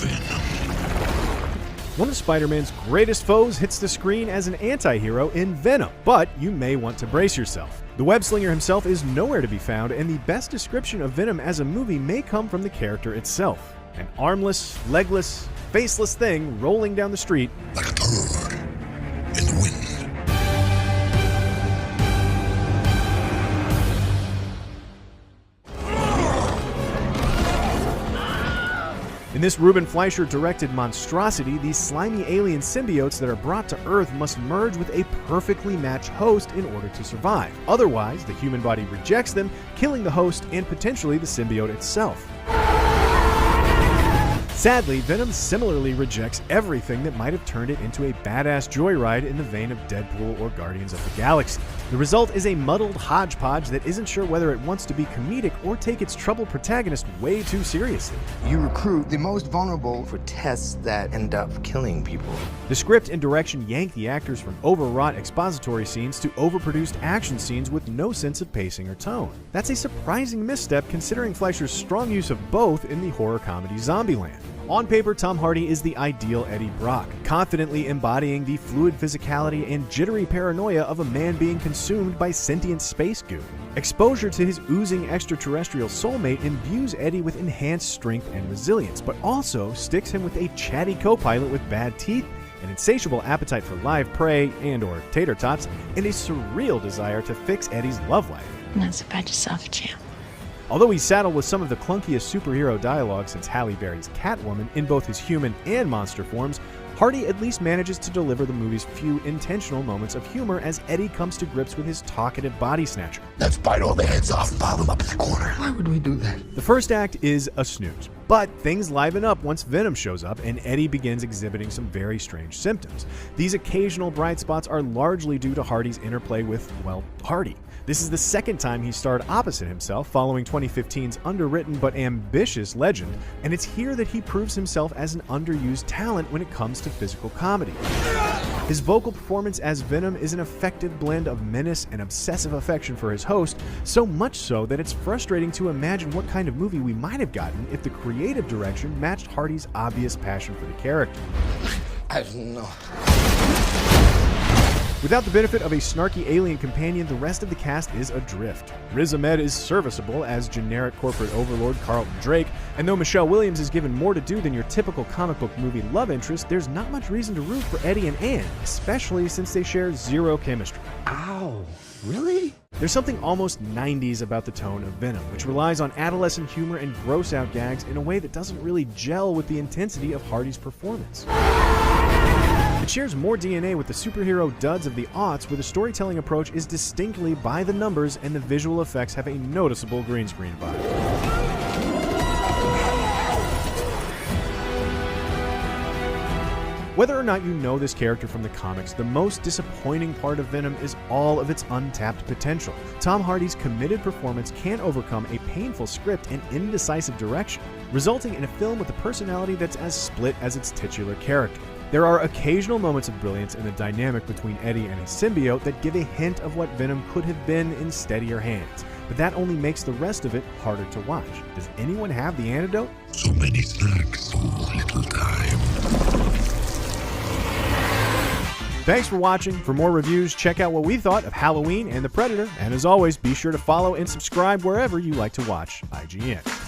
Venom. One of Spider-Man's greatest foes hits the screen as an anti-hero in Venom, but you may want to brace yourself. The web-slinger himself is nowhere to be found, and the best description of Venom as a movie may come from the character itself. An armless, legless, faceless thing rolling down the street Like a bird in the wind. In this Ruben Fleischer directed monstrosity, these slimy alien symbiotes that are brought to Earth must merge with a perfectly matched host in order to survive. Otherwise, the human body rejects them, killing the host and potentially the symbiote itself. Sadly, Venom similarly rejects everything that might have turned it into a badass joyride in the vein of Deadpool or Guardians of the Galaxy. The result is a muddled hodgepodge that isn't sure whether it wants to be comedic or take its troubled protagonist way too seriously. You recruit the most vulnerable for tests that end up killing people. The script and direction yank the actors from overwrought expository scenes to overproduced action scenes with no sense of pacing or tone. That's a surprising misstep considering Fleischer's strong use of both in the horror comedy Zombieland. On paper, Tom Hardy is the ideal Eddie Brock, confidently embodying the fluid physicality and jittery paranoia of a man being consumed by sentient space goo. Exposure to his oozing extraterrestrial soulmate imbues Eddie with enhanced strength and resilience, but also sticks him with a chatty co-pilot with bad teeth, an insatiable appetite for live prey and/or tater tots, and a surreal desire to fix Eddie's love life. Not so bad yourself, champ. Although he's saddled with some of the clunkiest superhero dialogue since Halle Berry's Catwoman in both his human and monster forms, Hardy at least manages to deliver the movie's few intentional moments of humor as Eddie comes to grips with his talkative body snatcher. Let's bite all the heads off and pile them up in the corner. Why would we do that? The first act is a snooze, but things liven up once Venom shows up and Eddie begins exhibiting some very strange symptoms. These occasional bright spots are largely due to Hardy's interplay with, well, Hardy. This is the second time he starred opposite himself following 2015's underwritten but ambitious Legend, and it's here that he proves himself as an underused talent when it comes to physical comedy. His vocal performance as Venom is an effective blend of menace and obsessive affection for his host, so much so that it's frustrating to imagine what kind of movie we might have gotten if the creative direction matched Hardy's obvious passion for the character. I don't know. Without the benefit of a snarky alien companion, the rest of the cast is adrift. Riz Ahmed is serviceable as generic corporate overlord Carlton Drake, and though Michelle Williams is given more to do than your typical comic book movie love interest, there's not much reason to root for Eddie and Anne, especially since they share zero chemistry. Ow, really? There's something almost 90s about the tone of Venom, which relies on adolescent humor and gross-out gags in a way that doesn't really gel with the intensity of Hardy's performance. It shares more DNA with the superhero duds of the aughts, where the storytelling approach is distinctly by the numbers and the visual effects have a noticeable green screen vibe. Whether or not you know this character from the comics, the most disappointing part of Venom is all of its untapped potential. Tom Hardy's committed performance can overcome a painful script and indecisive direction, resulting in a film with a personality that's as split as its titular character. There are occasional moments of brilliance in the dynamic between Eddie and his symbiote that give a hint of what Venom could have been in steadier hands, but that only makes the rest of it harder to watch. Does anyone have the antidote? So many snacks, so little time. Thanks for watching. For more reviews, check out what we thought of Halloween and The Predator, and as always, be sure to follow and subscribe wherever you like to watch IGN.